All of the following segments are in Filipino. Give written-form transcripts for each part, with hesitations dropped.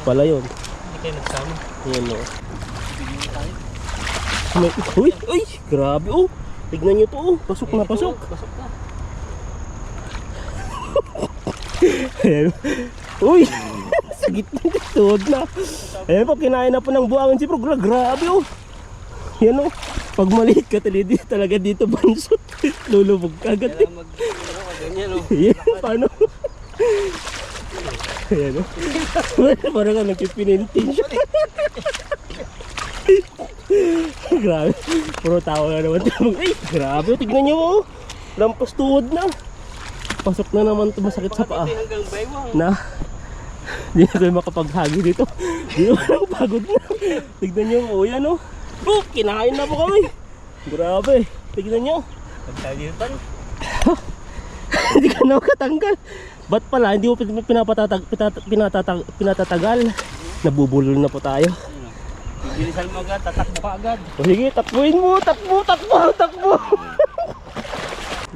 pala yun. Hindi kayo nagsama. Yan o. Uy! Uy! Grabe oh! Tignan nyo to oh! Pasok na pasok! Pasok na. Ayan. Uy! Sa gitna tuhod na. Ayan po, kinain na po ng buwangan si Prog. Grabe oh! Yan oh! Pag maliit ka talaga dito bansot. Lulubog ka agad eh. Kailangan ganyan oh. Yan, paano? Ayan oh. Parang ka nagpipinintin siya. Grabe. Puro tawa na naman. Ay, grabe. Tignan nyo oh. Lampas tuhod na. Pasok na naman ito. Masakit sa paa. Hanggang baywang. Na. Hindi na kayo makapaghagi dito. Hindi na walang pagod na. Tignan nyo oh. Yan oh. Oh, kinain na po kami. Grabe. Tignan nyo. Pagkalitan. Hindi ka na makatanggal. Ba't pala hindi mo pinatatagal? Nabubulol na po tayo. Bilisan mo agad, tatakbo ka agad. O sige, takbuhin mo. Takbo.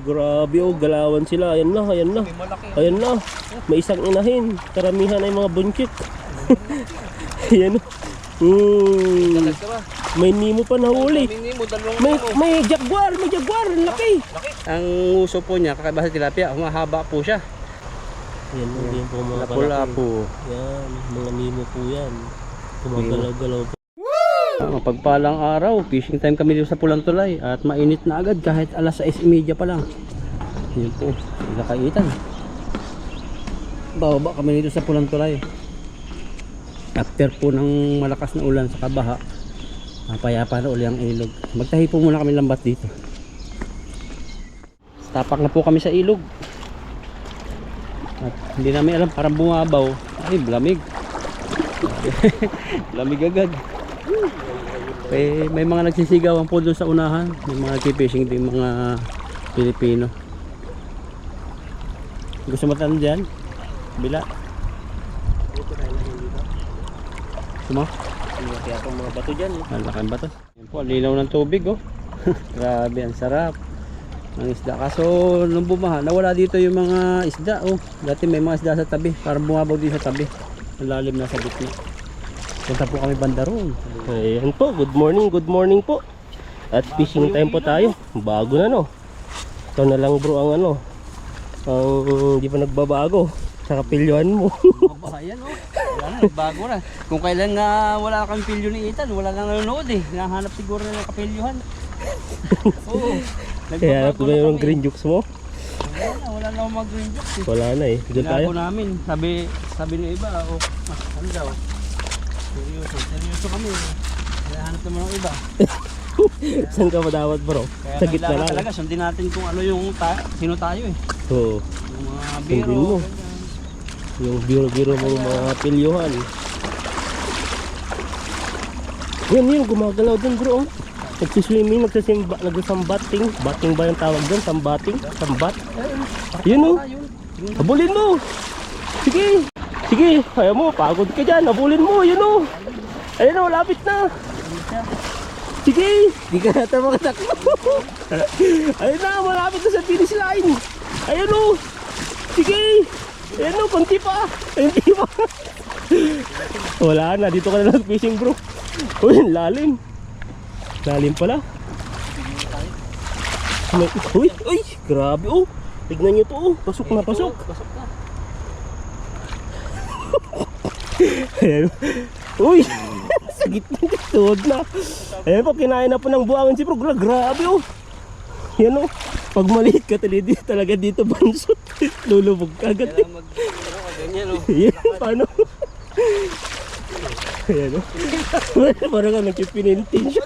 Grabe oh, galawan sila. Ayan na. May malaki. Ayan na. May isang inahin. Karamihan ay mga bunchik. Ayan oh. Talag ka ba? May nemo pa nahuli. May jaguar. Ang laki. Ang uso po niya, kakaiba sa tilapia, humahaba po siya. Yan din po mga Lapu-lapu. Yan, mga nemo po yan. Gumagalaw-galaw po. Mapagpalang araw, fishing time kami dito sa Pulang Tulay at mainit na agad kahit alas 6:30 pa lang. Yun po, nakaitan. Bababa kami dito sa Pulang Tulay. After po ng malakas na ulan sa kabaha, payapa na uli ang ilog. Magtahi po muna kami lambat dito. Tapak na po kami sa ilog. At hindi namin alam, parang bumabaw. Ay, lamig. Lamig agad. May mga nagsisigawan po doon sa unahan. May mga nagpipishing din mga Pilipino. Gusto mo tanong dyan? Bila? Suma? Kaya po mga bato dyan. Ang laking bato. Yan po, linaw ng tubig oh. Grabe, ang sarap ng isda. Kaso nung bumaha, nawala dito yung mga isda oh. Dati may mga isda sa tabi. Parang bumabaw din sa tabi. Ang lalim na sa gitna. Punta po kami banda roon. Ayan po, good morning po. At fishing time po tayo. Bago na no. Ito na lang bro ang ano. Ang hindi pa nagbabago. Sa kapilyuhan mo. Ayan oh. Wala na, bago na. Kung kailan nga wala kang pilyo ni Ethan, wala nang nanonood eh. Hinahanap siguro ng kapilyuhan. Oo. Kaya hanap na yung green jukes mo. Wala na akong mag-green jokes eh. Wala na eh. Doon tayo. Ginago namin. Sabi ng iba, oh, ano daw? Seryoso kami. Hinahanap naman ng iba. Saan ka madawat bro? Kaya Sa gitna lang. talaga, sundin natin kung ano yung sino tayo eh. Oo. Yung mga Sundin biro. mo. Yung biro-biro mo mga pilyuhan. Yan gumagalaw dun bro. Nagsiswimming, nagsasambating. Bating ba yung tawag dun? Sambating? Sambat? Yun oh. Habulin mo. Sige, ayaw mo, pagod ka dyan. Habulin mo, yun oh. Ayun oh, lapit na. Sige, di ka nata makatakbo. Ayun na, malapit na sa finish line. Ayun oh. Sige. Ayun oh, konti pa. Wala na, dito ka na lang fishing bro. Uy, lalim. Lalim pala. Uy, grabe oh. Tignan nyo to oh. Pasok na. Ayan. Uy, sa gitna tuhod na. Ayan po, kinain na po ng buwangan si Prog. Grabe oh. Yan oh. Pag maliit ka talaga dito bansot. Lulubog ka agad eh. Ganyan oh. Yan, paano? Ayan oh. Parang ka nagpipinintin siya.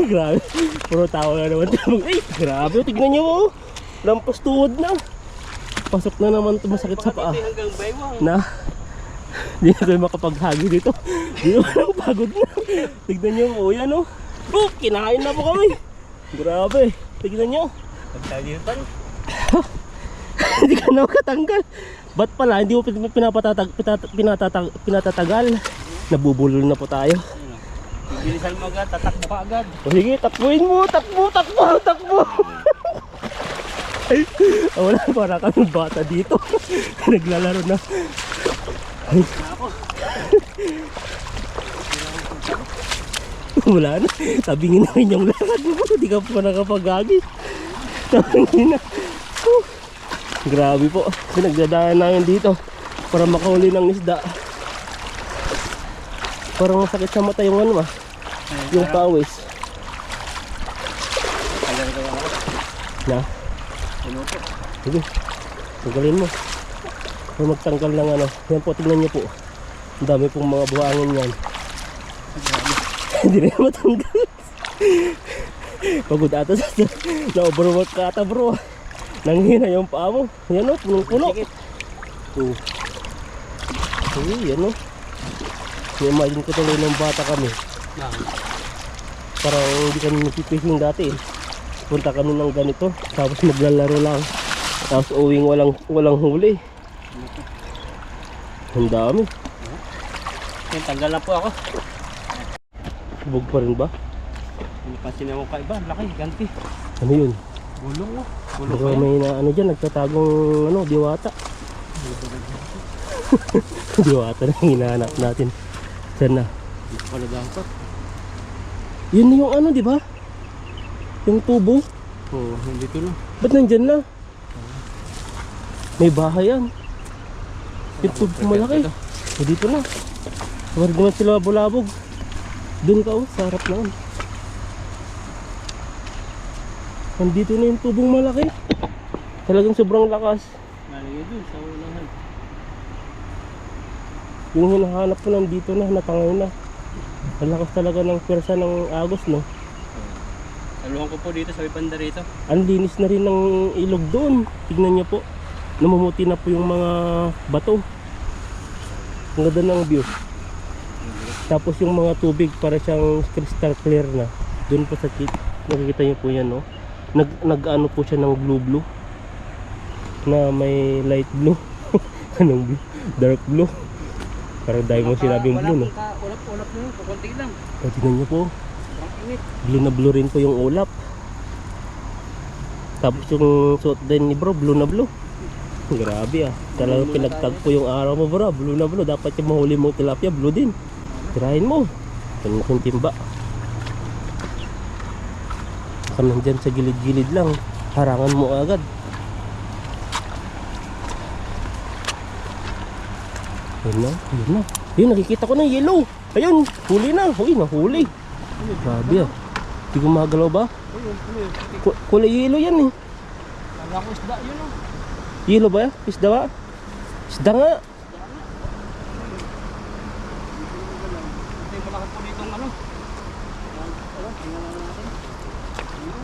Grabe. Puro tawa na naman. Ay, grabe. Tignan nyo oh. Lampas tuhod na. Pasok na naman ito. Masakit sa paa. Hanggang baywang. Na. Hindi na kayo makapaghagi dito. Hindi na walang pagod na. Tignan nyo oh. Yan oh. Oh, kinain na po kami. Grabe. Tignan nyo. Pagkalitan. Hindi ka na makatanggal. Ba't pala hindi mo pinatatagal? Nabubulol na po tayo. Bilisan mo agad, tatakbo ka agad. O sige, takbuhin mo. Takbo. Wala, para kami bata dito. Naglalaro na. Ay. Wala na. Tabingin namin yung lakad mo. Hindi ka pa nakapagagis. Tabingin na. Grabe po. Pinagdadaan namin dito para makahuli ng isda. Parang masakit sa mata yung ano yung pawis. Na? Sige. Tanggalin mo. Kung magtanggal ng ano. Yan po, tingnan niyo po. Ang dami pong mga buhangin yan. Hindi na matanggal. Pagod ata sa na-overwork ka ata bro. Nanghina yung paa mo. Yan o, punong-puno. Yan o. I-imagine ko tuloy ng bata kami. Parang hindi kami nagpipishing dati eh. Punta kami ng ganito, tapos maglalaro lang. Tapos uwing walang huli. Ang dami. Tanggal na po ako. Bug pa rin ba? Napansin ako kaiba, laki, ganti. Ano yun? Gulong mo. Gulong Baka pa yan. may na ano dyan, nagtatagong diwata. Diwata na yung hinahanap natin. Saan na? Dito pala dapat. Yun yung ano, di ba? Yung tubo. Oo, dito na. Ba't nandyan na? May bahay yan. Yung tubo malaki. Dito na. Huwag naman sila bulabog. Doon ka sa harap naman. Nandito na yung tubong malaki. Talagang sobrang lakas. Nalagay doon sa ulangan. Yung hinahanap ko nandito na, natangay na. Ang lakas talaga ng pwersa ng agos, no? Saluhan ko po dito sa banda rito. Ang linis na rin ng ilog doon. Tignan niyo po. Namumuti na po yung mga bato. Ang ganda ng view. Tapos yung mga tubig para siyang crystal clear na. Doon po sa kit. Nakikita niyo po yan, no? Nag-ano po siya ng blue na may light blue. Anong blue? Dark blue. Parang dahil mo sinabing blue, no? Ulap-ulap mo, kukunti lang. Tignan niyo po. Parang init. Blue na blue rin po yung ulap. Tapos yung suot din ni bro, blue na blue. Grabe ah. Talagang pinagtagpo yung araw mo bro. Blue na blue. Dapat yung mahuli mong tilapia, blue din. Tirahin mo. Yan yung timba. Kung nandyan sa gilid-gilid lang, harangan mo agad. Yun na, yun na. Yun, nakikita ko na yellow. Ayun, huli na. Uy, nahuli. Grabe ah. Hindi ko magalaw ba? Kulay yellow yan eh. Kala ko isda yun o. Yellow ba? Isda ba? Isda nga. Ito yung malaki po ditong ano.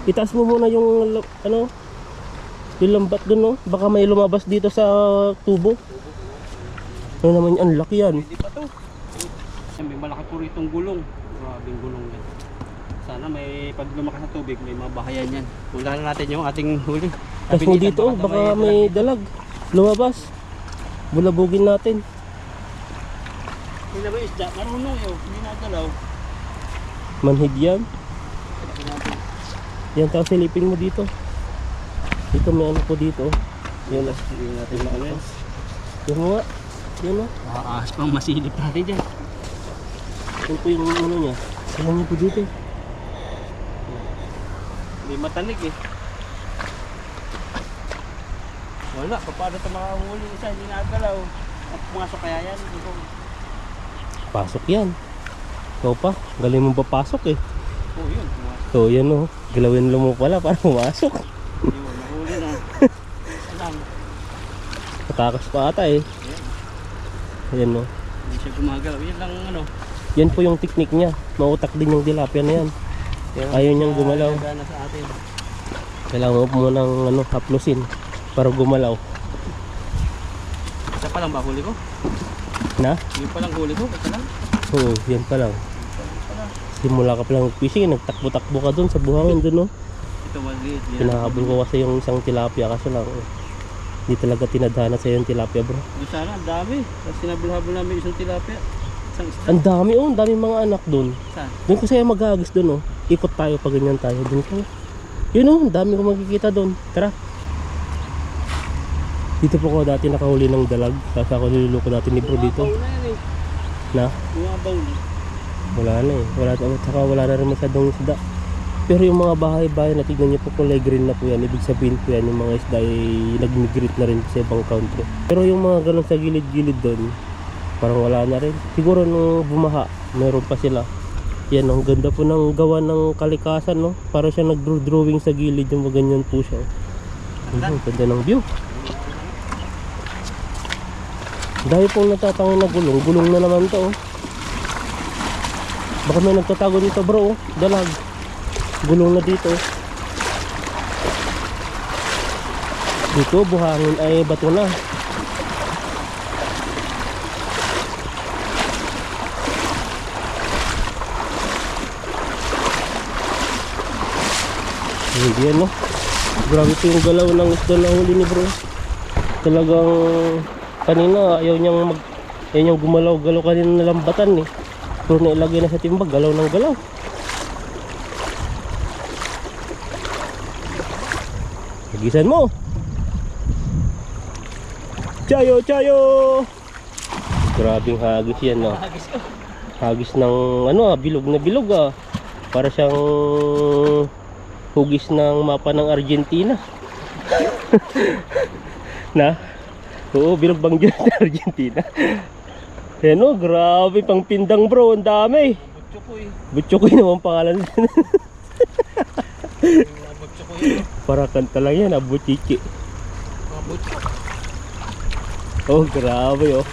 Itaas mo muna yung ano, yung lambat dun, no? Baka may lumabas dito sa tubo. Ano naman yan? Ang laki yan. Hindi pa to. May malaki po ritong gulong. Grabing gulong yan. Sana may pag lumakas sa tubig, may mga bahayan yan. Puntahan natin yung ating huli. Tapos mo dito, baka may dalag. Lumabas. Bulabugin natin. Hindi na ba isda? Marunong yun. Hindi nagalaw. Manhid yan. Yan, tapos silipin mo dito. Dito may ano po dito. Yan, Hindi natin maano yan. yan mo nga. Yan o. Ahas pang masilip natin dyan. Yan po yung ano niya. Yan niyo po dito. Hindi matanig eh. Wala, paano ito makahuli isa, hindi nagalaw. At pumasok kaya yan. Pasok yan. Ikaw pa, galing mo papasok eh. Oh, yun, pumasok. So yan o. Galawin mo pala para pumasok. Yun, nahuli na. Alam, Natakas pa ata eh. Yan o. hindi siya gumagalaw. Yan lang ano. Yan po yung technique niya. Mautak din yung tilapia na yan. Ayaw niyang gumalaw. Gana sa atin. Kailangan mo munang ano, haplusin para gumalaw. Isa pa lang ba huli ko? Na? Yun pa lang huli ko, ito lang. Oo, yan pa lang. Simula ka palang fishing, nagtakbo-takbo ka dun sa buhangin dun, no? Ito maliit. Yan. Pinahabol ko kasi yung isang tilapia kaso lang. Hindi talaga tinadhana sa yung tilapia, bro. Doon sana, ang dami. Tapos sinabol-habol namin isang tilapia. Isang isda. Ang dami, oh, ang dami mga anak dun. Saan? Doon ko sa'yo maghagis dun, oh. Ikot tayo pag ganyan tayo. Dun ko. Yun, oh, ang dami ko makikita dun. Tara. Dito po ako dati nakahuli ng dalag. Tapos ako niluluko dati ni bro dito. Bawl na yan eh. Na? Mga bawl. Wala na eh. Tsaka wala na rin masyadong isda. Pero yung mga bahay-bahay na tignan niyo po kulay green na po yan. Ibig sabihin po yan yung mga isda ay nag-migrate na rin sa ibang country. Pero yung mga ganun sa gilid-gilid doon, parang wala na rin. Siguro nung bumaha, meron pa sila. Yan, ang ganda po ng gawa ng kalikasan, no? Para siya nag-drawing sa gilid, yung ganyan po siya. Ang ganda ng view. Dahil pong natatango na gulong. Gulong na naman to, oh. Baka may nagtatago dito, bro, oh. Dalag. Gulong na dito. Dito, buhangin ay bato na. Hindi yan, no? Grabe po yung galaw ng isda na huli ni bro. Talagang kanina ayaw niyang gumalaw-galaw kanina na lambatan eh. Pero nailagay na sa timbag, galaw ng galaw. Hagisan mo! Chayo! Chayo! Grabing hagis yan, no? Hagis ng bilog na bilog ah. Para siyang hugis ng mapa ng Argentina. Na? Oo, bilog dyan ng Argentina. Yan o, grabe pang pindang bro, ang dami. Butchokoy. Butchokoy naman pangalan. Butchokoy. Para kanta lang yan, abuchichi. Mga butchok. Oh, grabe oh.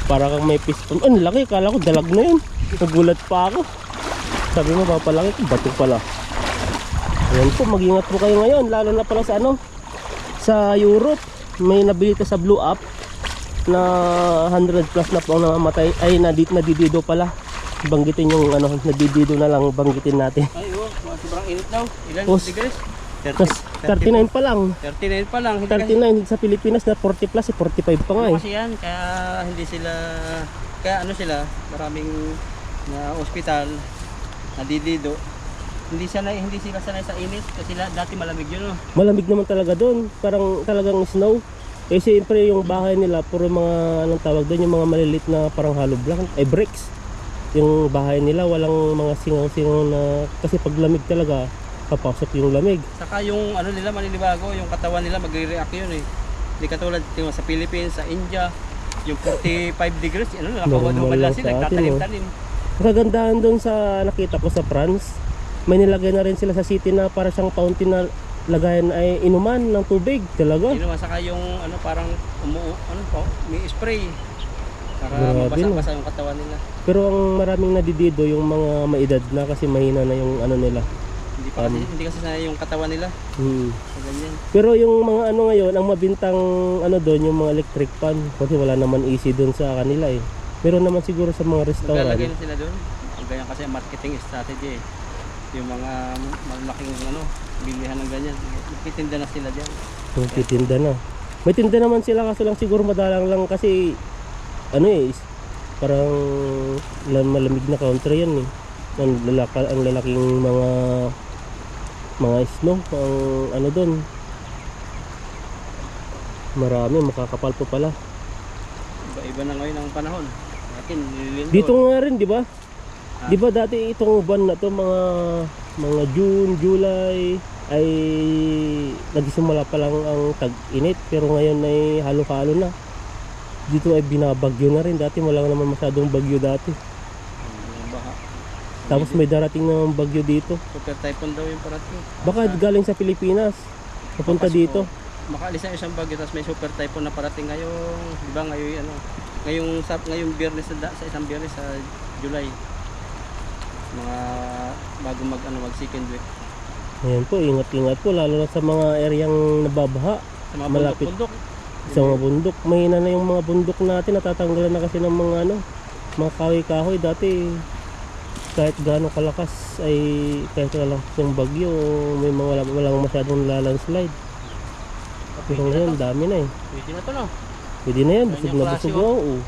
Para kang may piston. Ang laki, kala ko dalag na yun. Nagulat pa ako. Sabi mo papalaki ko, bato pala. Ayan po, mag-ingat po kayo ngayon. Lalo na pala sa sa Europe. May nabili ka sa Blue Up na 100 plus na po ang namamatay. Ay, nadidido pala. Banggitin yung nadidido na lang, banggitin natin. Ay, sobrang init daw. Ilan degrees? 39 pa lang. 39 pa lang. 39 sa Pilipinas na 40 plus, 45 pa nga eh. Kasi yan, kaya hindi sila, maraming na ospital, nadidido. Hindi sila sanay sa init kasi dati malamig yun. Oh. Malamig naman talaga doon, parang talagang snow. Eh siyempre yung bahay nila, puro mga anong tawag doon, yung mga malilit na parang hollow block, ay bricks. Yung bahay nila walang mga singaw-singaw na, kasi pag lamig talaga, papasok yung lamig. Saka yung nila maninibago, yung katawan nila magre-react yun eh. Hindi katulad sa Philippines, sa India, yung 45 degrees, nakawad-wad lang sila, nagtatanim-tanim. Ang kagandahan doon sa nakita ko sa France, may nilagay na rin sila sa city na para siyang fountain na lagayan ay inuman ng tubig talaga. Inuman, saka yung parang may spray para grabe, mabasa-basa yung katawan nila. Pero ang maraming nadidido yung mga maedad na kasi mahina na yung nila. Hindi kasi na yung katawan nila. So, ganyan. Pero yung mga ngayon, ang mabintang doon yung mga electric fan kasi wala naman AC doon sa kanila eh. Meron naman siguro sa mga restaurant. Maglalagay na sila doon. Ganyan kasi marketing strategy eh. Yung mga malaking bilihan ng ganyan. Magtitinda na sila diyan. Magtitinda na. May tinda naman sila kaso lang siguro madalang lang kasi parang malamig na country yan eh. Ang lalaking mga snow ang doon. Marami, makakapal po pala. Iba na ngayon ang panahon. Dito nga rin, di ba? Di ba dati itong buwan na to mga June, July ay nagsimula pa lang ang tag-init pero ngayon ay halo-halo na. Dito ay binabagyo na rin. Dati wala naman masyadong bagyo dati. Tapos may darating na bagyo dito. Super typhoon daw yung parating. Baka galing sa Pilipinas. Papunta dito. Makaalis na isang bagyo tapos may super typhoon na parating ngayong, di ba ngayong Biyernes sa isang Biyernes sa July. Mga bago mag second week. Ayan po, ingat-ingat po lalo na sa mga areang nababaha. Sa mga malapit bundok. Sa mga bundok. Mahina na yung mga bundok natin, natatanggalan na kasi ng mga mga kahoy-kahoy dati. Kahit gaano kalakas ay kahit wala yung bagyo, may mga walang masyadong landslide. Pero ngayon dami na eh. Pwede na to no. Pwede na yan, busog na busog na. Oo.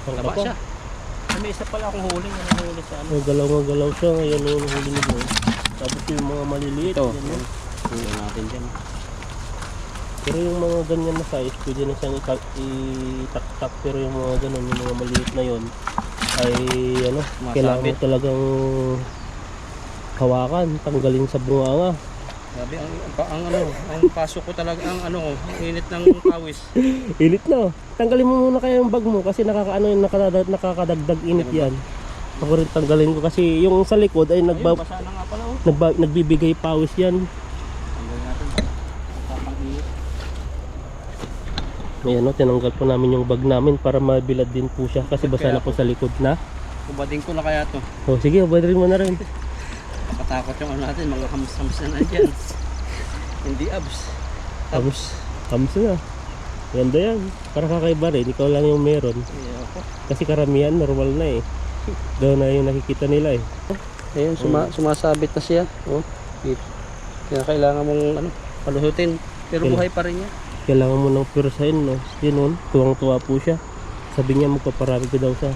Taba siya. May isa pala akong huli na nahuli sa Galaw siya ngayon yung huli nito. Tapos yung mga maliliit. Ito. Huli natin dyan. Pero yung mga ganyan na size, pwede na siyang itaktak. Pero yung mga ganun, yung mga maliit na yon ay ano, kailangan mo talagang hawakan, tanggalin sa bunganga. Grabe, ang pasok ko talaga, ang init ng pawis. Init na. Tanggalin mo muna kaya yung bag mo kasi nakakadagdag init yan. Ako rin tanggalin ko kasi yung sa likod ay Basa na nga pala nagbibigay pawis yan. Tanggalin natin. Papang-init. Ayan o, tinanggal po namin yung bag namin para mabilad din po siya kasi basa na po sa likod na. Kubadin ko na kaya to. O sige, ubadrin mo na rin. Nakatakot yung ano natin, mga hams-hams na nandyan. Hindi abs. Hams na. Ganda yan. Para kakaiba rin, ikaw lang yung meron. Kasi karamihan normal na eh. Doon na yung nakikita nila eh. Ayun, sumasabit na siya. Oh, kaya kailangan mong palusutin. Pero buhay pa rin niya. Kailangan mo ng pursain, no? Yun nun, tuwang-tuwa po siya. Sabi niya magpaparami ko daw siya.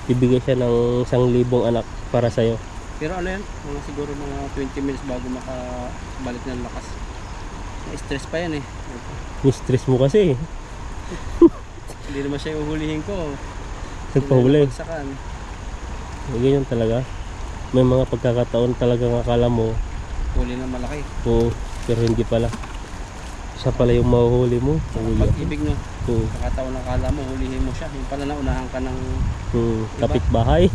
Bibigay siya ng 1,000 anak para sa'yo. Pero ano yan, siguro mga 20 minutes bago makabalik ng lakas. Na-stress pa yan eh. Ni-stress mo kasi eh. Hindi naman siya uhulihin ko. Nagpahuli. Pagsakan. Ganyan talaga. May mga pagkakataon talagang akala mo, Huli na malaki. oo, pero hindi pala. Siya pala yung mahuhuli mo. Pag-ibig no. Oo. Nakataon na akala mo, hulihin mo siya. Yung pala naunahan ka ng Kapitbahay.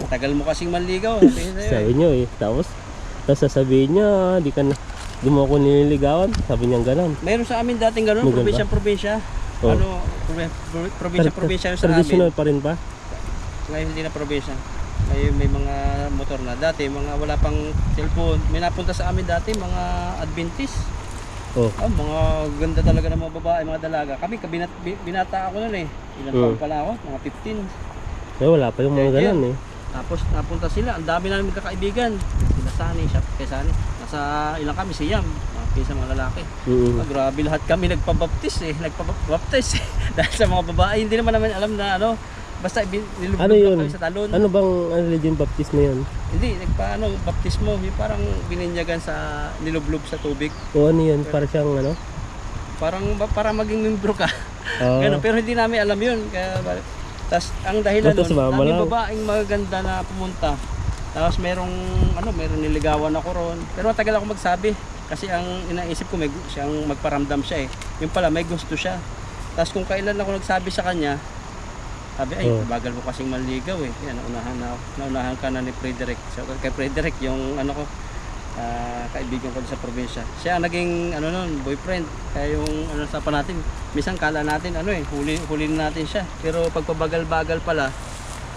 tagal mo kasing manligaw. Sabi niyo eh. Tapos sasabihin niya, di mo ako nililigawan. Sabi niya gano'n. Mayroon sa amin dating gano'n, Maganda. probinsya-probinsya. Oh. Probinsya-probinsya sa amin. Traditional pa rin ba? Ngayon hindi na probinsya. Ngayon may mga motor na. Dati mga wala pang cellphone. May napunta sa amin dati mga Adventist. Oh. Mga ganda talaga ng mga babae, mga dalaga. Kami binata ako noon eh. Ilan taon pala ako? Mga 15. Wala pa yung mga gano'n eh. Tapos napunta sila. Ang dami namin magkakaibigan. Sila Sani, siya kay Sani. Nasa ilang kami, si Yam. Mga pinsa mga lalaki. Grabe lahat kami nagpabaptis eh. Nagpabaptis eh. Dahil sa mga babae. Hindi naman namin alam na basta nilublob ano yun? kami sa talon. Ano bang religion baptism na yun? Hindi, baptismo. Yung parang bininyagan sa nilublob sa tubig. O ano yun? Para siyang ano? Para maging membro ka. Ganun. Pero hindi namin alam yun. Tapos ang dahilan nun, daming babaeng magaganda na pumunta. Tapos merong niligawan ako ron. Pero matagal ako magsabi. Kasi ang inaisip ko, siyang magparamdam siya eh. Yung pala, may gusto siya. Tapos kung kailan ako nagsabi sa kanya, sabi, bagal mo kasing manligaw eh. Yan, naunahan ka na ni Frederick. So, kay Frederick, yung kaibigan ko sa probinsya. Siya ang naging boyfriend. Kaya yung sa natin, minsan kala natin huli natin siya. Pero pagpabagal-bagal pala,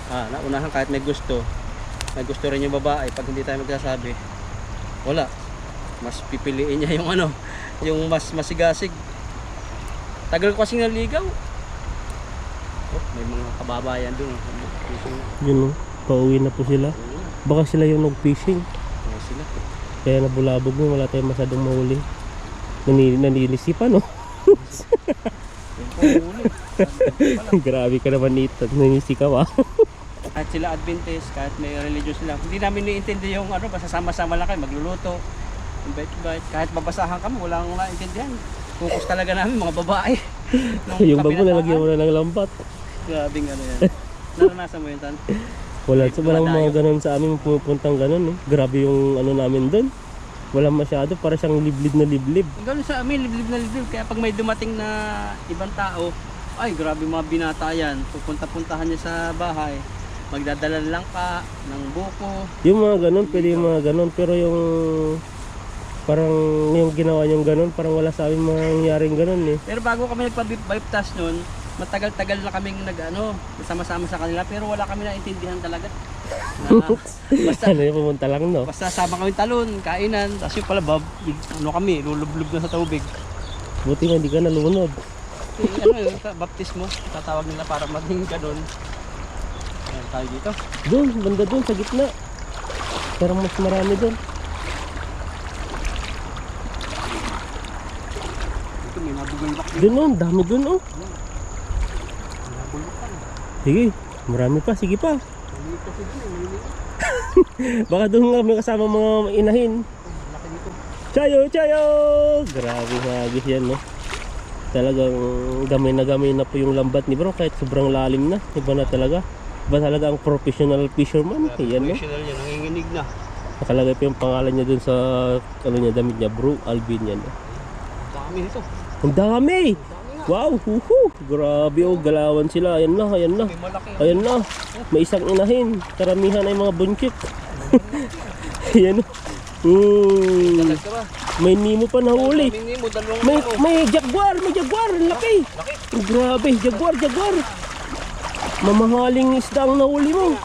naunahan kahit may gusto rin yung babae. Pag hindi tayo magsasabi, wala. Mas pipiliin niya yung mas masigasig. Tagal ko kasing naligaw. May mga kababayan doon. Yun pauwi na po sila. Baka sila yung nag-fishing. Sila. Kaya nabulabog mo, wala tayong masyadong mahuli. Nanilisipan no? Grabe ka naman nito. Nanisi ka ba? Kahit sila Adventist, kahit may religious sila, hindi namin niintindi yung basta sama-sama lang kayo, magluluto. Invite. Kahit babasahan kami, walang naintindihan. Focus talaga namin, mga babae. Yung bag mo nalagyan mo na ng lambat. Grabing yan. Naranasan mo yun, Tan? Walang mga ganun sa amin, pumupuntang ganun eh. Grabe yung namin doon. Walang masyado, para siyang liblib na liblib. Ganun sa amin, liblib na liblib. Kaya pag may dumating na ibang tao, ay grabe mga binata yan. Pupunta-puntahan niya sa bahay. Magdadala lang pa ng buko. Yung mga ganun, pwede yung mga ganun. Pero yung parang yung ginawa niyang ganun, parang wala sa amin mangyaring ganun eh. Pero bago kami nagpa-bypass nun, matagal-tagal na kaming sama-sama sa kanila, pero wala kami naintindihan talaga. Basta yung pumunta lang no? Basta sama kami talon, kainan, tapos yung pala kami, lulublob na sa tubig. Buti nga hindi ka nalunod. Baptismo, tatawag nila para maging ganun. Ayan tayo dito. Doon, banda doon sa gitna. Pero mas marami doon. Ito may nabugay-bak dito. Doon oh, dami doon oh. Sige, marami pa, sige pa. Baka doon nga may kasama mga inahin. Chayo! Grabe hagis yan no. Talagang gamay na po yung lambat ni bro kahit sobrang lalim na. Iba na talaga. Iba talaga ang professional fisherman. Yan no. Professional yan, nanginginig na. Nakalagay pa yung pangalan niya dun sa ano niya, damit niya, Bro Alvin yan. Dami nito. Ang dami! Wow! Huhu! Grabe oh, galawan sila. Ayan na, ayan na. May malaki. Ayan na. May isang inahin. Karamihan ay mga bunchik. Ayan oh. Talag ka ba? May nemo pa nahuli. Kaming mo, dalawang May jaguar! May jaguar! Ang laki! Oh, grabe! Jaguar! Mamahaling isda ang nahuli mo.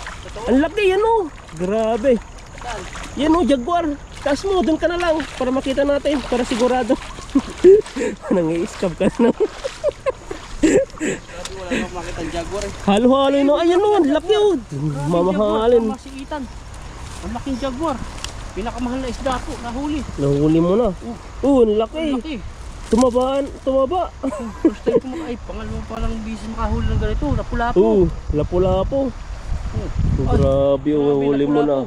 Ang laki! Yan oh! Grabe! Yan oh, jaguar! Taas mo, dun ka na lang para makita natin, para sigurado. Nang-i-scam ka na. Grabe, wala nang makita ang jaguar eh. Halo-halo no. Ayan oh, ang laki oh. Mamahalin. Masiitan. Ang laking jaguar. Pinakamahal na isda po, nahuli. Nahuli mo na. Oh, ang laki. Ang laki. Tumaba. First time ko ay pangalawa pa lang bisis makahuli ng ganito, lapu-lapo. Oh, lapu-lapo. Grabe oh, huli mo na.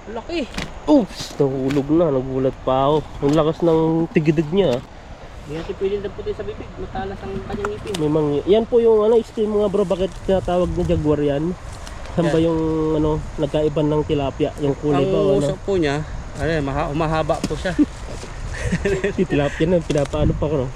Ang laki. Oops, nahulog na, nagulat pa ako. Ang lakas ng tigidig niya. Hindi natin pwede daputin sa bibig, matalas ang kanyang ngipin. May yan po yung ano, extreme mga bro, bakit tinatawag na jaguar yan? Saan ba yung ano, nagkaiban ng tilapia? Yung kulay Ang ba? Ano? usok po niya, humahaba po siya. Si tilapia na, pinapaano pa ko no?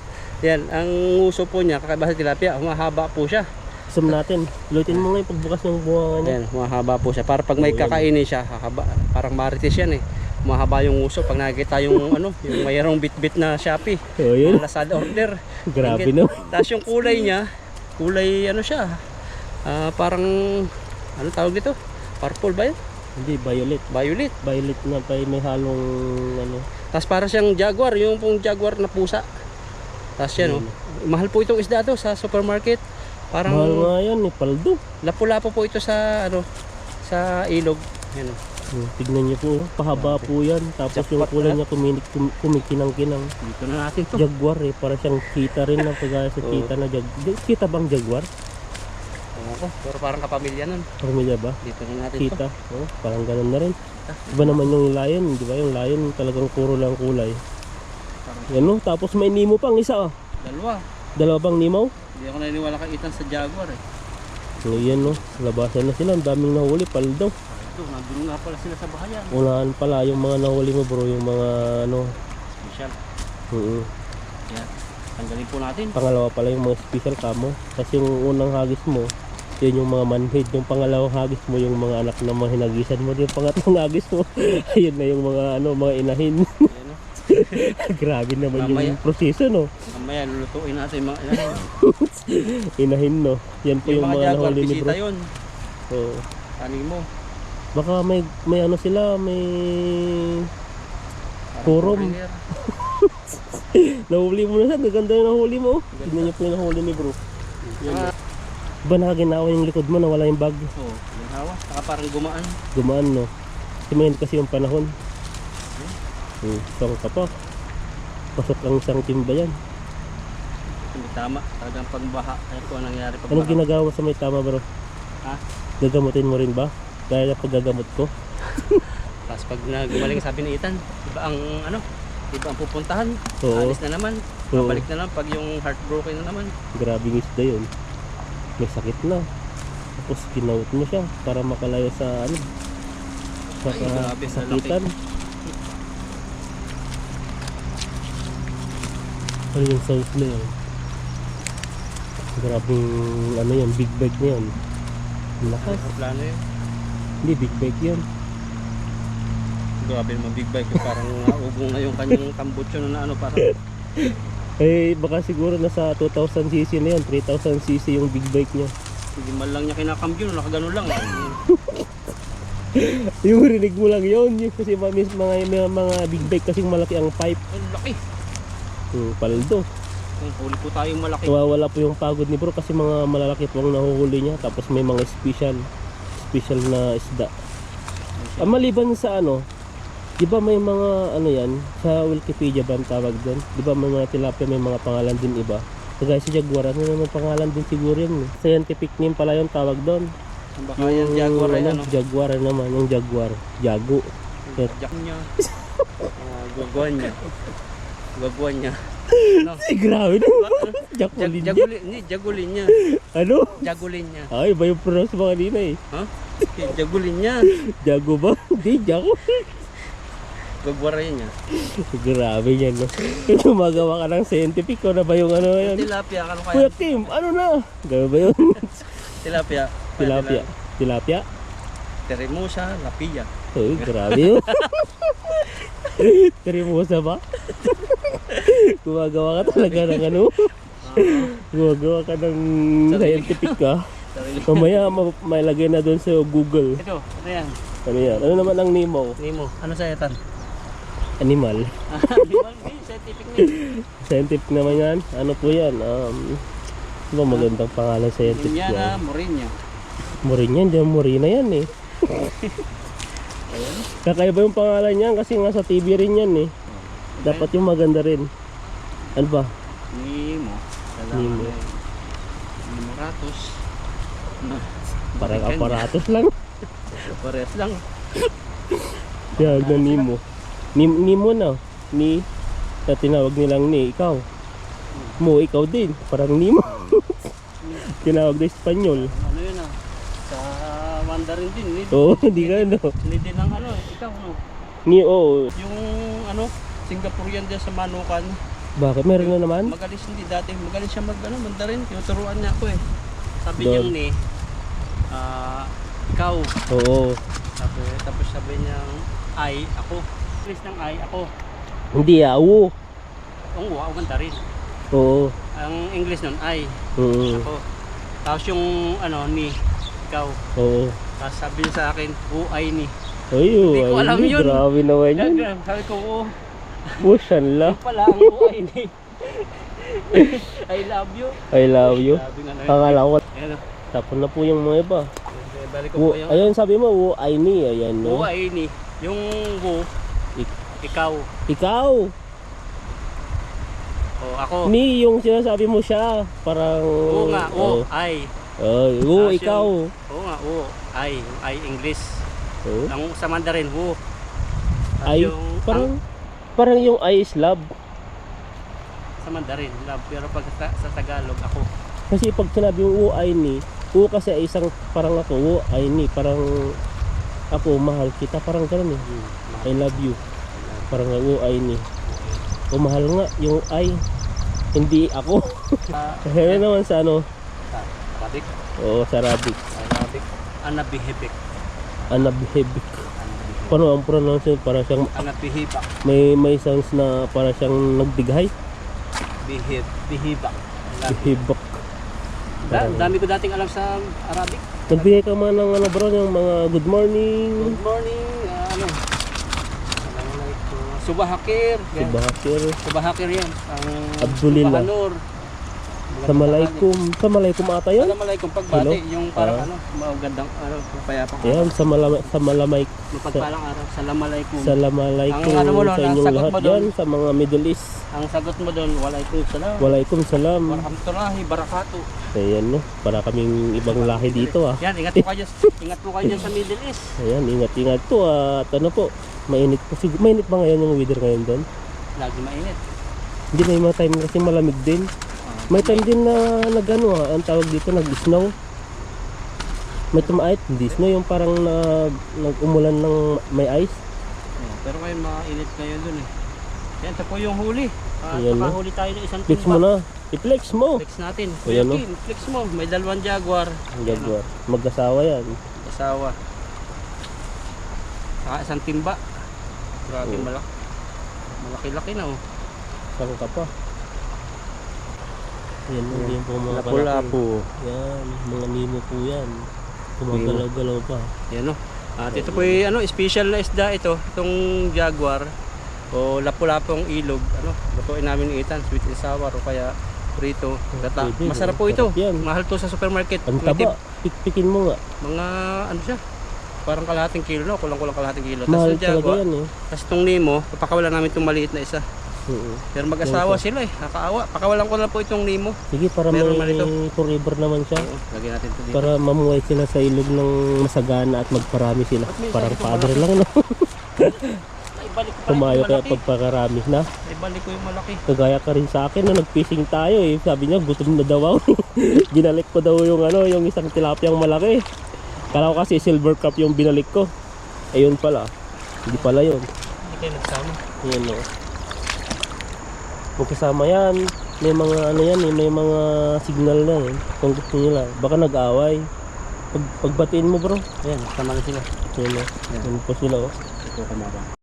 Yan, ang uso po niya, kakaiba sa tilapia, humahaba po siya. Sum natin, lutin mo nga yung pagbukas ng bunga niya. Yan, humahaba po siya. Para pag may kakainin siya, hahaba, parang marites yan eh. Humahaba yung uso. Pag nakikita yung ano, yung mayroong bit-bit na Shopee. Oh, yun. Lazada order. Grabe no. Tapos yung kulay niya, kulay ano siya, parang, ano tawag dito? Purple ba yun? Hindi, violet. Violet. Violet na pa may halong ano. Tapos parang siyang jaguar, yung pong jaguar na pusa. Tapos yan, oh. Mahal po itong isda to sa supermarket. Parang Mahal nga yan, paldo. lapu-lapo po ito sa ano, sa ilog. Yan. Tignan niyo po, pahaba po yan. Tapos yung kulay niya kumikinang-kinang. Dito na natin to. Jaguar eh, para siyang cheetah rin na pagaya sa cheetah na jaguar. Cheetah bang jaguar? Ako, pero parang kapamilya nun. Pamilya ba? Dito na natin to. Cheetah, oh, parang ganun na rin. Iba naman yung lion, di ba? Yung lion talagang puro lang kulay. Yan no, tapos may nemo pang isa oh. Dalawa. Bang nemo? Hindi ako naniniwala kay Ethan sa jaguar eh. So yan no, labasan na sila, ang daming nahuli, paldo. Ito, nandun nga pala sila sa bahayan. Unahan pala yung mga nahuli mo bro, yung mga ano. Special. Yan. Tanggalin po natin. Pangalawa pala yung mga special kamo. Kasi yung unang hagis mo, yun yung mga manhid. Yung pangalawang hagis mo, yung mga anak na mga hinagisan mo. Yung pangatlong hagis mo, ayun na yung mga ano, mga inahin. Ayan, no? Grabe naman Mamaya. yung proseso no. Mamaya lulutuin natin mga inahin. Inahin no. Yan po yung, mga jaguar, nahuli ni bro. bisita yun. So, Taning mo. baka may ano sila, may Parang Kurom. foreigner. nahuli mo na siya. Gaganda yung nahuli mo. Tignan niyo po yung nahuli ni bro. Ah, Ba nakaginawa yung likod mo, nawala yung bag. Oo, yung hawa. Saka parang gumaan. Gumaan no. Kasi yung panahon. Saan ka pa? Pasok ang isang timba yan. Hindi tama. Talagang pagbaha. Kaya po ang nangyari pagbaha. Anong ginagawa sa may tama bro? Ha? Gagamutin mo rin ba? Gaya na paggagamot ko? Tapos pag gumaling sabi ni Ethan, iba ang ano? Iba ang pupuntahan. Oo. Alis na naman. Oo. Babalik na lang pag yung heartbroken na naman. Grabing isda yun. May sakit na. Tapos kinawit mo siya para makalayo sa ano. Sa Ay, grabe, sa sakitan. Ano yung size na yun? Grabing ano yun, big bag na yun. Ang lakas. Ano plano yun? Hindi, big bag yun. Grabe naman big bike. Parang naugong na yung kanyang tambutso na ano parang. Eh, baka siguro nasa 2,000cc na yun. 3,000cc yung big bike niya. Hindi man lang niya kinakambyo. Nakaganon lang. Yung rinig mo lang yun. Yung kasi mga big bike kasing malaki ang pipe. Ang laki. Paldo. Kung huli po tayong malaki. Nawawala po yung pagod ni bro kasi mga malalaki po ang nahuhuli niya. Tapos may mga special na isda. Maliban sa ano, di ba may mga ano yan, sa Wikipedia ba ang tawag doon? Di ba may mga tilapia, may mga pangalan din iba? Kagaya sa jaguar, ano may pangalan din siguro yun. Scientific name pala yung tawag doon. Baka yan jaguar ay ano. Jaguar naman, yung jaguar. Jago. Jack niya. Guaguan niya. Guaguan niya. No. Grabe na. Jacqueline niya. Hindi, jagulin niya. Ano? Jagulin niya. Ay, iba yung pronounce mo kanina eh. Ha? Jagulin niya. Jago ba? Hindi, Jago. Gagwaray niya. Grabe yan, no? Gumagawa ka ng scientific ko na ba yung ano yan? Tilapia, ano kaya? Kuya Kim, ano na? Gano'n ba yun? Tilapia. Tilapia. Tilapia? Teremosa, lapia. Uy, grabe yun. Terimosa ba? Gumagawa ka talaga ng ano? Gumagawa ka ng scientific ka. Mamaya may lagay na doon sa Google. Ito, ano yan? Ano yan? Ano naman ang Nemo? Nemo. Ano sa tan? Animal. Animal, scientific name. Scientific naman yan. Ano po yan? Ano magandang pangalan scientific Indiana yan? Morinho. Morin yan. Diyan Morina yan eh. Kakaiba yung pangalan niyan kasi nga sa TV rin yan eh. Dapat yung maganda rin. Ano ba? Nemo. Nemo. Nemoratus. Parang aparatos lang. Parehas lang. Yan na Nemo. Nemo na. Ni na tinawag nilang ni ikaw. Mo ikaw din. Parang Nemo. Tinawag na Espanyol. Ano yun ah? Sa Mandarin din. Oo, hindi ka ano. Hindi din ang ano, ikaw no? Ni oo. Yung ano, Singaporean din sa Manukan. Bakit? Meron na naman? Magaling hindi dati. Magaling siya mag ano, Mandarin. Tinuturuan niya ako eh. Sabi Doon. niyang ni, ikaw. Oo. Tapos sabi niyang, ay, ako. English ng ay, ako. Hindi oo. Ang wow, Mandarin. Oo. Ang English nun, ay, Oo. ako. Tapos yung ano, ni, ikaw. Oo. Tapos sabi niya sa akin, ay ni. Ay, Hindi ko alam yun. Grabe naman yun. Sabi ko, Pushan la. yung pala ang ay ni. I love you. I love you. Sabi nga na yun. Akala ko. Ayan o. Tapon na po yung mga iba. Balik ko Wo, po yung ayun sabi mo, wo ay ni. Ayan no. ay ni. Yung wo, ikaw. Ikaw. O ako. Ni yung sinasabi mo siya. Parang. Oo nga, oh. ay. Wo, Tapos ikaw. Oo nga, ay. Yung ay English. Oh. Ang sa Mandarin, wo. Tapos Ay. Parang yung I is love. Sa Mandarin, love. Pero pag sa Tagalog, ako. Kasi pag sinabi yung wo ay ni. Wo kasi ay isang parang ako. Wo ay ni. Parang ako mahal kita. Parang gano'n eh. I love you. Parang wo ay ni. O mahal nga yung ay. Hindi ako. Kaya naman sa ano. Arabic. Oo, sa Arabic. Arabic. Anabihibik. Anabihibik. Paano ang pronounce yun? Para siyang Anabihibak. may sounds na para siyang nagdighay. Bihibak. Bihibak. Dami ko dating alam sa Arabic. Nagbigay ka man ng ano bro, yung mga good morning. Good morning, Subahakir. Subahakir. Subahakir yan. Ang Abdulillah. Subahanur. Assalamualaikum. Assalamualaikum ata yun? Assalamualaikum pagbati. Hello? Yung parang magandang payapang Ayan, sa malamay. mapagpalang araw. Assalamualaikum. Assalamualaikum Ang ano mo doon, sa ang inyong sagot lahat mo doon? yan, sa mga Middle East. Ang sagot mo doon, walaikum salam. Walaikum salam. Warahmatullahi barakatuh. Ayan no, para kaming ibang lahi dito ah. Yan, ingat po kayo dyan sa Middle East. Ayan, ingat-ingat po at ano po, mainit po. Mainit ba ngayon yung weather ngayon doon? Lagi mainit. Hindi, may mga time kasi malamig din. May time din na nagano ang tawag dito, nag-snow. May tumait, hindi snow, yung parang nag-umulan ng may ice. Pero ngayon mainit ngayon doon eh. Yan, ito po yung huli. Ayan, no? Nakahuli tayo ng isang Flex mo na. I-flex mo. Flex natin. Ayan, no? Kim, flex mo. May dalawang jaguar. Jaguar. Mag-asawa yan. Asawa. Saka isang timba. Grabe Oo. malaki-laki na oh. Saan ka pa? Yan, yan po mga Lapu-lapu. Yan, mga Nemo po yan. Gumagalaw-galaw pa. Yan oh. At ito po yung special na isda ito. Itong jaguar. O lapu-lapong ilog. Lutuin namin ni Ethan. Sweet and sour o kaya prito. Gata. Pwede, Masarap no? po ito. Sarap yan. Mahal to sa supermarket. Ang taba. Pikpikin mo nga. Mga ano siya. Parang kalahating kilo no. Kulang-kulang kalahating kilo. Mahal Tapos yung talaga jaguar. yan eh. Tapos itong Nemo. Papakawalan namin itong maliit na isa. Pero mag-asawa sila eh. Nakaawa. Pakawalan ko na po itong Nemo. Sige, para Meron may man ito. forever naman siya. Oo, lagyan natin ito dito. Para mamuhay sila sa ilog ng masagana at magparami sila. At minsan Parang ito padre malaki. lang no. Ibalik ko pala Tumayo ito kaya malaki. pagpakarami na. ibalik ko yung malaki. Kagaya ka rin sa akin na nag-fishing tayo eh. Sabi niya gutom na daw ako. Binalik ko daw yung yung isang tilapiyang malaki. Kala ko kasi silver cup yung binalik ko. Ayun pala. Hindi pala yun. Hindi kayo nagsama. Yan o. Magkasama yan. May mga yan eh. May mga signal na eh. Kung gusto nila. Baka nag-away. Pagbatiin mo bro. Ayan, sama na sila. Yan o. Yan po sila o. Ito kamara.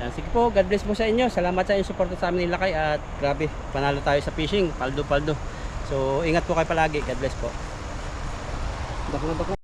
Yan, sige po, God bless po sa inyo. Salamat sa inyong suporta sa amin ni Lakay at grabe, panalo tayo sa fishing. Paldo. So, ingat po kayo palagi. God bless po. Dako.